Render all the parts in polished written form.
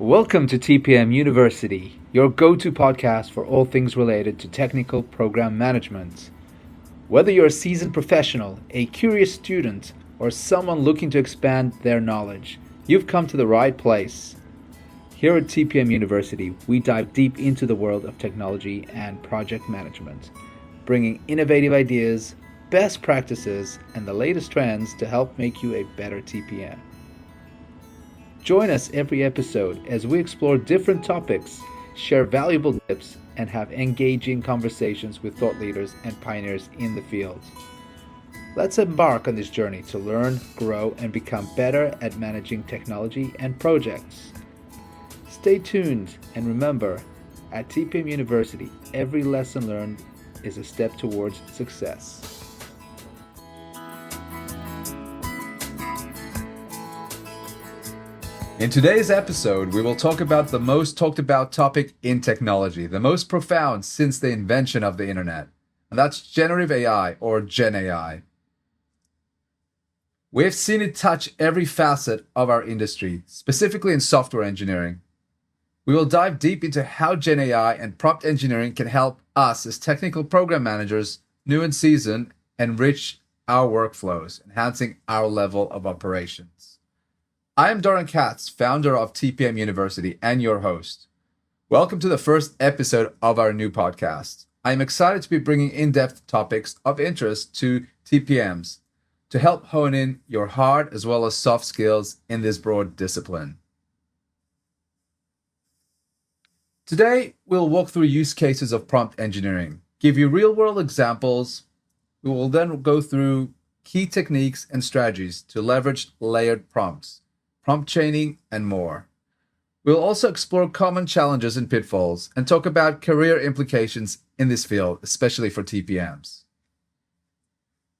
Welcome to TPM University, your go-to podcast for all things related to technical program management. Whether you're a seasoned professional, a curious student, or someone looking to expand their knowledge, you've come to the right place. Here at TPM University, we dive deep into the world of technology and project management, bringing innovative ideas, best practices, and the latest trends to help make you a better TPM. Join us every episode as we explore different topics, share valuable tips, and have engaging conversations with thought leaders and pioneers in the field. Let's embark on this journey to learn, grow, and become better at managing technology and projects. Stay tuned, and remember, at TPM University, every lesson learned is a step towards success. In today's episode, we will talk about the most talked about topic in technology, the most profound since the invention of the internet, and that's generative AI or GenAI. We have seen it touch every facet of our industry, specifically in software engineering. We will dive deep into how GenAI and prompt engineering can help us as technical program managers, new and seasoned, enrich our workflows, enhancing our level of operations. I am Doran Katz, founder of TPM University and your host. Welcome to the first episode of our new podcast. I am excited to be bringing in-depth topics of interest to TPMs to help hone in your hard as well as soft skills in this broad discipline. Today, we'll walk through use cases of prompt engineering, give you real-world examples. We will then go through key techniques and strategies to leverage layered prompts, prompt chaining, and more. We'll also explore common challenges and pitfalls and talk about career implications in this field, especially for TPMs.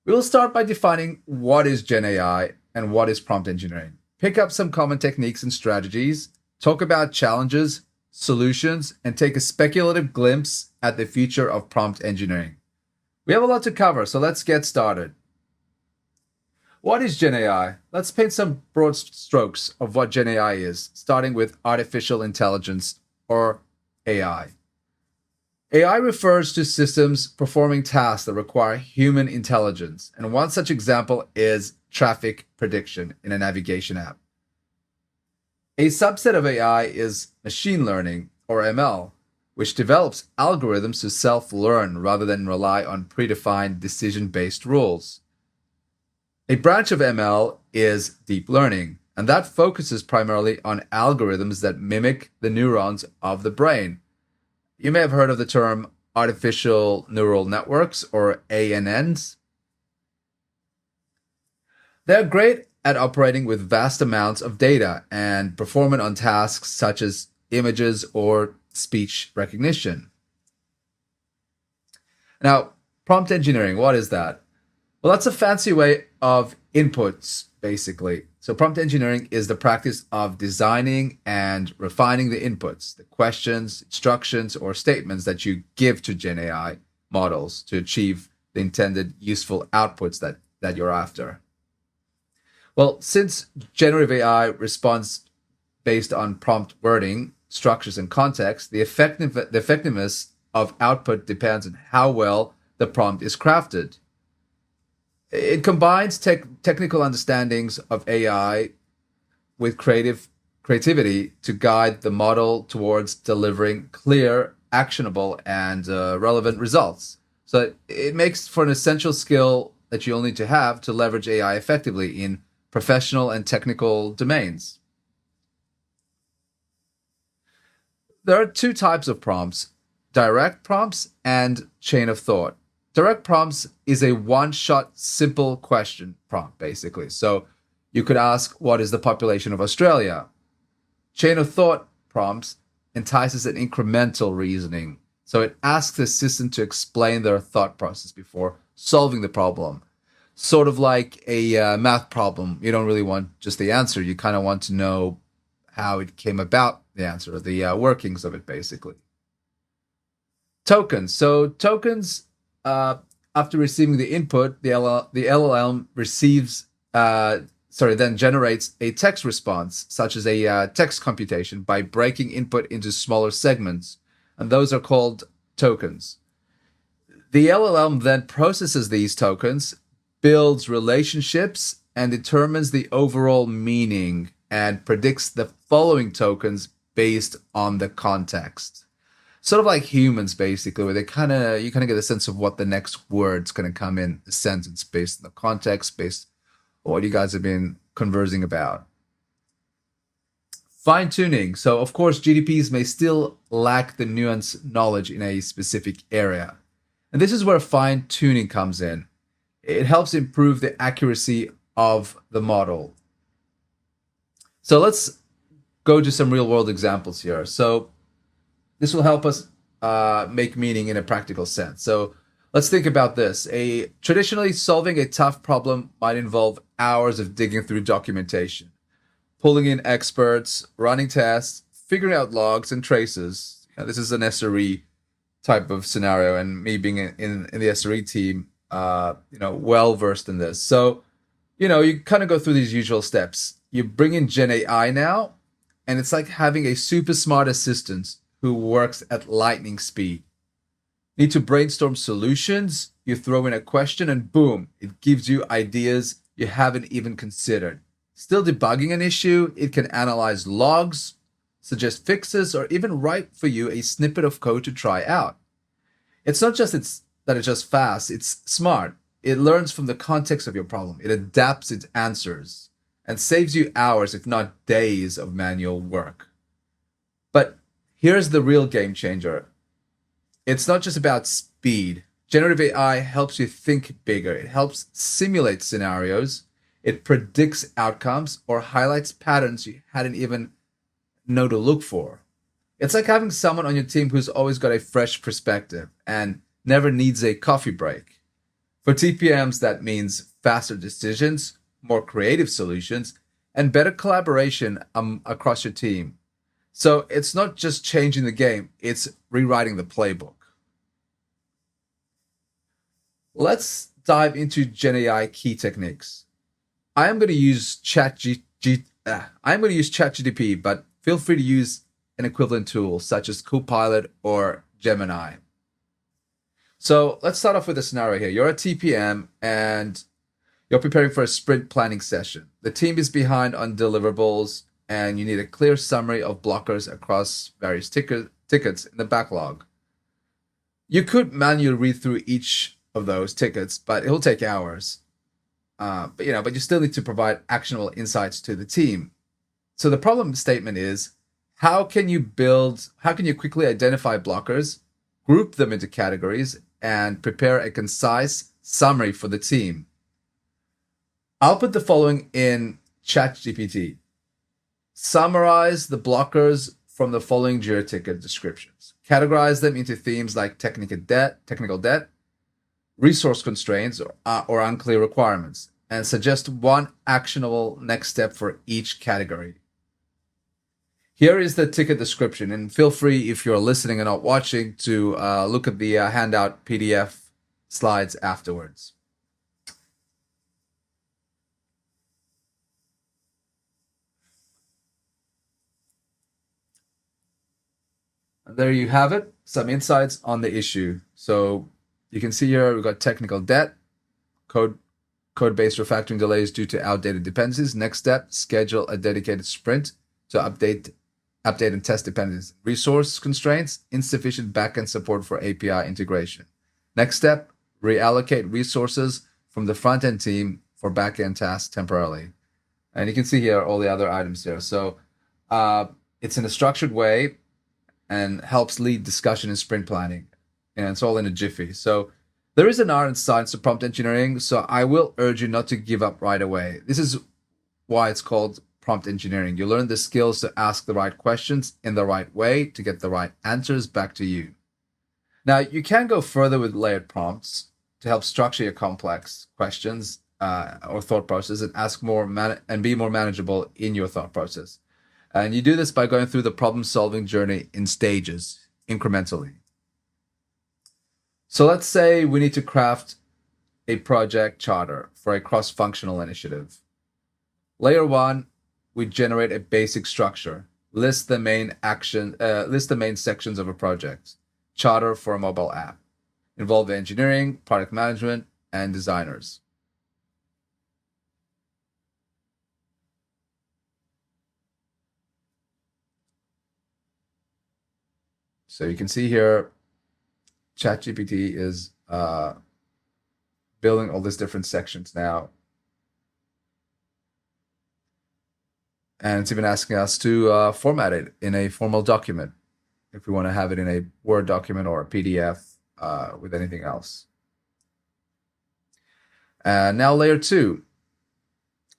We will start by defining what is GenAI and what is prompt engineering, pick up some common techniques and strategies, talk about challenges, solutions, and take a speculative glimpse at the future of prompt engineering. We have a lot to cover, so let's get started. What is GenAI? Let's paint some broad strokes of what GenAI is, starting with artificial intelligence, or AI. AI refers to systems performing tasks that require human intelligence, and one such example is traffic prediction in a navigation app. A subset of AI is machine learning, or ML, which develops algorithms to self-learn rather than rely on predefined decision-based rules. A branch of ML is deep learning, and that focuses primarily on algorithms that mimic the neurons of the brain. You may have heard of the term artificial neural networks, or ANNs. They're great at operating with vast amounts of data and performing on tasks such as images or speech recognition. Now, prompt engineering, what is that? Well, that's a fancy way of inputs, basically. So prompt engineering is the practice of designing and refining the inputs, the questions, instructions, or statements that you give to GenAI models to achieve the intended useful outputs that you're after. Well, since generative AI responds based on prompt wording, structures, and context, the effectiveness of output depends on how well the prompt is crafted. It combines technical understandings of AI with creativity to guide the model towards delivering clear, actionable, and relevant results. So it makes for an essential skill that you'll need to have to leverage AI effectively in professional and technical domains. There are two types of prompts: direct prompts and chain of thought. Direct prompts is a one-shot, simple question prompt, basically. So you could ask, what is the population of Australia? Chain of thought prompts entices an incremental reasoning. So it asks the system to explain their thought process before solving the problem. Sort of like a math problem. You don't really want just the answer. You kind of want to know how it came about, the answer, the workings of it, basically. Tokens. So tokens, after receiving the input, the LLM receives then generates a text response, such as a text computation, by breaking input into smaller segments, and those are called tokens. The LLM then processes these tokens, builds relationships, and determines the overall meaning and predicts the following tokens based on the context. Sort of like humans, basically, where you kind of get a sense of what the next word's going to come in a sentence based on the context, based on what you guys have been conversing about. Fine tuning. So, of course, GDPs may still lack the nuanced knowledge in a specific area. And this is where fine tuning comes in. It helps improve the accuracy of the model. So let's go to some real world examples here. So this will help us make meaning in a practical sense. So let's think about this. Traditionally, solving a tough problem might involve hours of digging through documentation, pulling in experts, running tests, figuring out logs and traces. This is an SRE type of scenario, and me being in the SRE team, well versed in this. So, you kind of go through these usual steps. You bring in GenAI now, and it's like having a super smart assistant who works at lightning speed. Need to brainstorm solutions, you throw in a question, and boom, it gives you ideas you haven't even considered. Still debugging an issue, it can analyze logs, suggest fixes, or even write for you a snippet of code to try out. It's not just that it's just fast, it's smart. It learns from the context of your problem. It adapts its answers and saves you hours, if not days, of manual work. But here's the real game changer. It's not just about speed. Generative AI helps you think bigger. It helps simulate scenarios. It predicts outcomes or highlights patterns you hadn't even know to look for. It's like having someone on your team who's always got a fresh perspective and never needs a coffee break. For TPMs, that means faster decisions, more creative solutions, and better collaboration across your team. So it's not just changing the game, it's rewriting the playbook. Let's dive into GenAI key techniques. I'm going to use ChatGPT, but feel free to use an equivalent tool such as Copilot or Gemini. So let's start off with a scenario here. You're a TPM and you're preparing for a sprint planning session. The team is behind on deliverables and you need a clear summary of blockers across various tickets in the backlog. You could manually read through each of those tickets, but it'll take hours. But you still need to provide actionable insights to the team. So the problem statement is, how can you quickly identify blockers, group them into categories, and prepare a concise summary for the team? I'll put the following in ChatGPT. Summarize the blockers from the following Jira ticket descriptions. Categorize them into themes like technical debt, resource constraints, or unclear requirements, and suggest one actionable next step for each category. Here is the ticket description, and feel free, if you're listening and not watching, to look at the handout PDF slides afterwards. And there you have it, some insights on the issue. So you can see here we've got technical debt, code-based refactoring delays due to outdated dependencies. Next step, schedule a dedicated sprint to update and test dependencies. Resource constraints, insufficient backend support for API integration. Next step, reallocate resources from the front-end team for backend tasks temporarily. And you can see here all the other items here. So it's in a structured way and helps lead discussion in sprint planning. And it's all in a jiffy. So there is an art and science to prompt engineering, so I will urge you not to give up right away. This is why it's called prompt engineering. You learn the skills to ask the right questions in the right way to get the right answers back to you. Now, you can go further with layered prompts to help structure your complex questions or thought process and ask more and be more manageable in your thought process. And you do this by going through the problem-solving journey in stages, incrementally. So let's say we need to craft a project charter for a cross-functional initiative. Layer 1, we generate a basic structure. List the main sections of a project. Charter for a mobile app. Involve engineering, product management, and designers. So you can see here, ChatGPT is building all these different sections now. And it's even asking us to format it in a formal document if we want to have it in a Word document or a PDF with anything else. And now layer 2,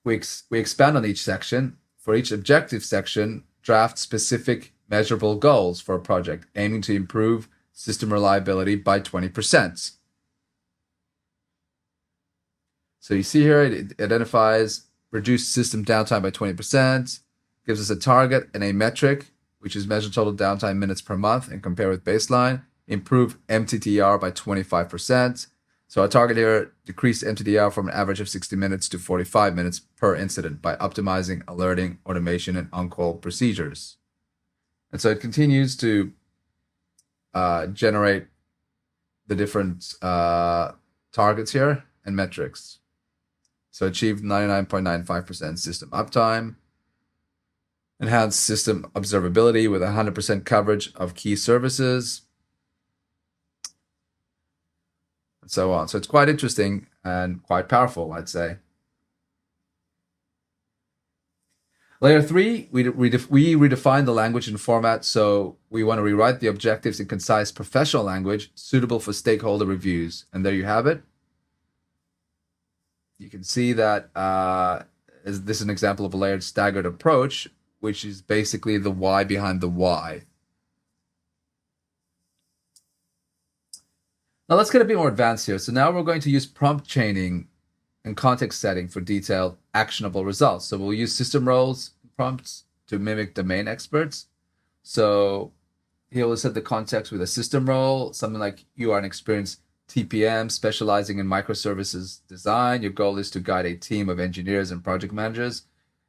we expand on each section. For each objective section, draft specific measurable goals for a project, aiming to improve system reliability by 20%. So you see here, it identifies reduce system downtime by 20%, gives us a target and a metric, which is measure total downtime minutes per month and compare with baseline, improve MTTR by 25%. So our target here, decrease MTTR from an average of 60 minutes to 45 minutes per incident by optimizing alerting, automation, and on-call procedures. And so it continues to generate the different targets here and metrics. So achieved 99.95% system uptime, enhanced system observability with 100% coverage of key services, and so on. So it's quite interesting and quite powerful, I'd say. Layer 3, we redefine the language and format. So we want to rewrite the objectives in concise professional language suitable for stakeholder reviews. And there you have it. You can see that this is an example of a layered staggered approach, which is basically the why behind the why. Now let's get a bit more advanced here. So now we're going to use prompt chaining and context setting for detailed, actionable results. So we'll use system roles prompts to mimic domain experts. So here we'll set the context with a system role, something like you are an experienced TPM specializing in microservices design. Your goal is to guide a team of engineers and project managers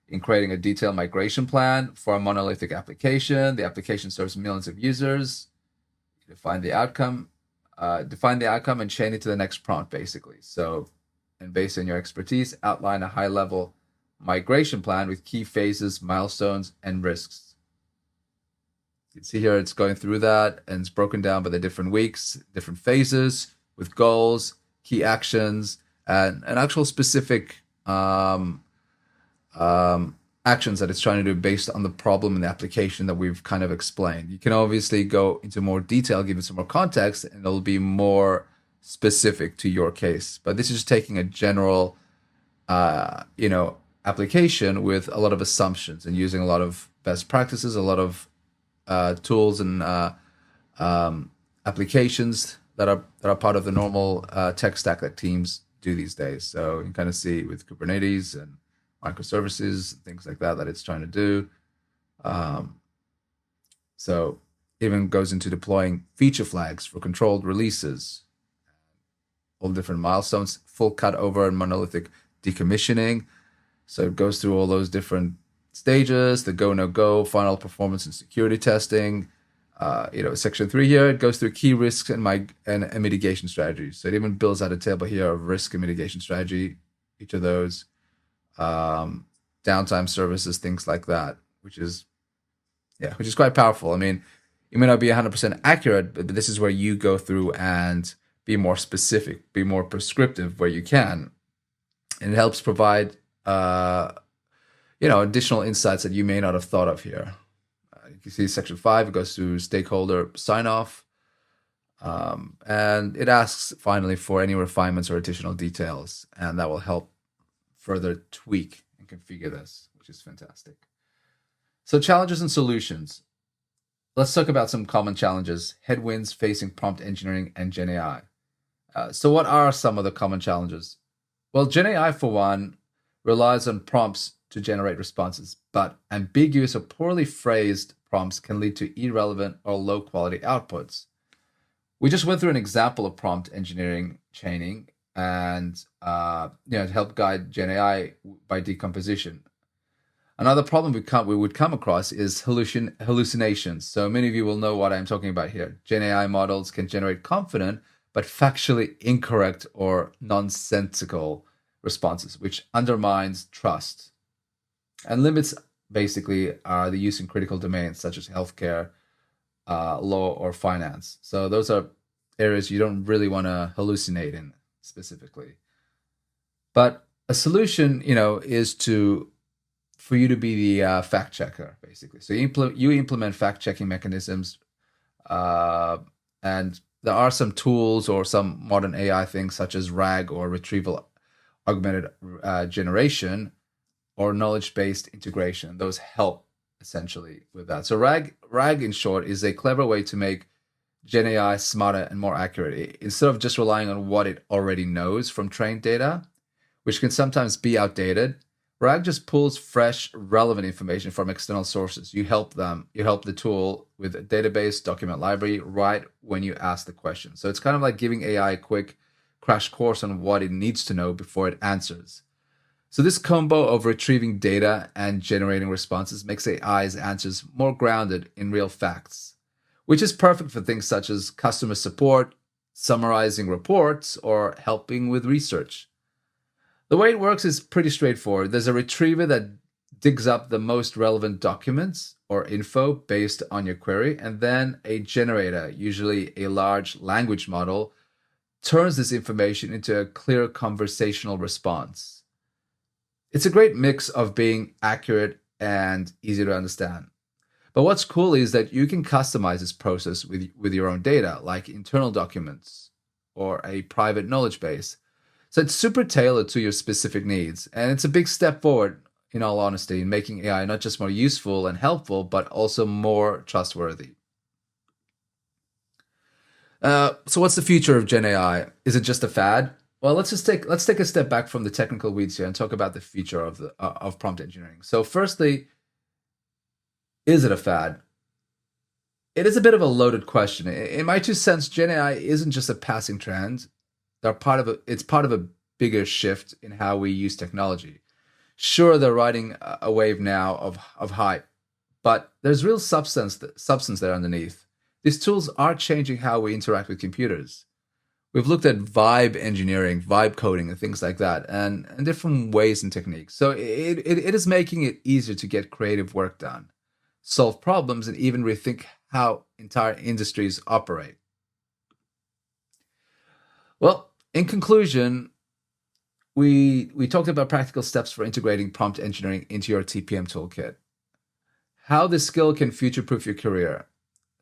in creating a detailed migration plan for a monolithic application. The application serves millions of users. Define the outcome and chain it to the next prompt, basically. So, and based on your expertise, outline a high-level migration plan with key phases, milestones, and risks. You can see here it's going through that, and it's broken down by the different weeks, different phases, with goals, key actions, and an actual specific actions that it's trying to do based on the problem and the application that we've kind of explained. You can obviously go into more detail, give it some more context, and it'll be more specific to your case. But this is just taking a general, application with a lot of assumptions and using a lot of best practices, a lot of tools and applications that are part of the normal tech stack that teams do these days. So you can kind of see with Kubernetes and microservices, things like that it's trying to do. So even goes into deploying feature flags for controlled releases, all different milestones, full cutover and monolithic decommissioning. So it goes through all those different stages, the go, no go, final performance and security testing. Section 3 here, it goes through key risks and mitigation strategies. So it even builds out a table here of risk and mitigation strategy, each of those, downtime services, things like that, which is quite powerful. I mean, it may not be 100% accurate, but this is where you go through and be more specific, be more prescriptive where you can. And it helps provide, additional insights that you may not have thought of here. You can see section 5, it goes through stakeholder sign-off. And it asks finally for any refinements or additional details, and that will help further tweak and configure this, which is fantastic. So challenges and solutions. Let's talk about some common challenges, headwinds facing prompt engineering and GenAI. So what are some of the common challenges? Well, GenAI, for one, relies on prompts to generate responses, but ambiguous or poorly phrased prompts can lead to irrelevant or low-quality outputs. We just went through an example of prompt engineering chaining and to help guide GenAI by decomposition. Another problem we would come across is hallucinations. So many of you will know what I'm talking about here. GenAI models can generate confident but factually incorrect or nonsensical responses, which undermines trust and limits basically the use in critical domains such as healthcare, law, or finance. So those are areas you don't really want to hallucinate in specifically. But a solution, is for you to be the fact checker, basically. So you implement fact checking mechanisms, and there are some tools or some modern AI things such as RAG or retrieval augmented generation or knowledge-based integration. Those help essentially with that. So RAG in short is a clever way to make GenAI smarter and more accurate. Instead of just relying on what it already knows from trained data, which can sometimes be outdated, RAG just pulls fresh, relevant information from external sources. You help the tool with a database, document library, right when you ask the question. So it's kind of like giving AI a quick crash course on what it needs to know before it answers. So this combo of retrieving data and generating responses makes AI's answers more grounded in real facts, which is perfect for things such as customer support, summarizing reports, or helping with research. The way it works is pretty straightforward. There's a retriever that digs up the most relevant documents or info based on your query, and then a generator, usually a large language model, turns this information into a clear conversational response. It's a great mix of being accurate and easy to understand. But what's cool is that you can customize this process with your own data, like internal documents or a private knowledge base. So it's super tailored to your specific needs. And it's a big step forward, in all honesty, in making AI not just more useful and helpful, but also more trustworthy. So what's the future of Gen AI? Is it just a fad? Well, let's take a step back from the technical weeds here and talk about the future of prompt engineering. So firstly, is it a fad? It is a bit of a loaded question. In my 2 cents, Gen AI isn't just a passing trend. It's part of a bigger shift in how we use technology. Sure, they're riding a wave now of hype, but there's real substance there underneath. These tools are changing how we interact with computers. We've looked at vibe engineering, vibe coding, and things like that, and different ways and techniques. So it is making it easier to get creative work done, solve problems, and even rethink how entire industries operate. Well, in conclusion, we talked about practical steps for integrating prompt engineering into your TPM toolkit, how this skill can future-proof your career.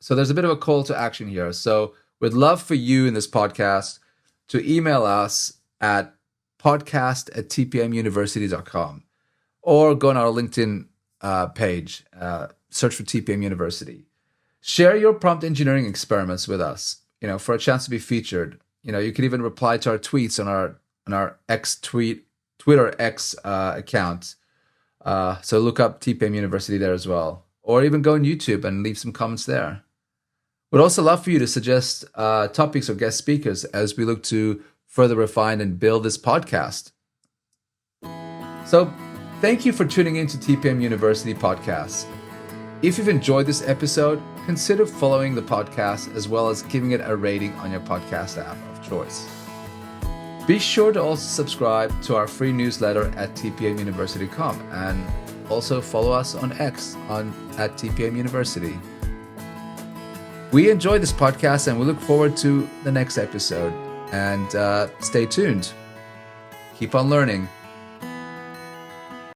So there's a bit of a call to action here. So we'd love for you in this podcast to email us at podcast@tpmuniversity.com or go on our LinkedIn page, search for TPM University. Share your prompt engineering experiments with us, for a chance to be featured. You can even reply to our tweets on our Twitter X account. So look up TPM University there as well, or even go on YouTube and leave some comments there. We'd also love for you to suggest topics or guest speakers as we look to further refine and build this podcast. So thank you for tuning in to TPM University podcast. If you've enjoyed this episode, consider following the podcast as well as giving it a rating on your podcast app of choice. Be sure to also subscribe to our free newsletter at tpmuniversity.com and also follow us on X at TPM University. We enjoy this podcast and we look forward to the next episode. And stay tuned. Keep on learning.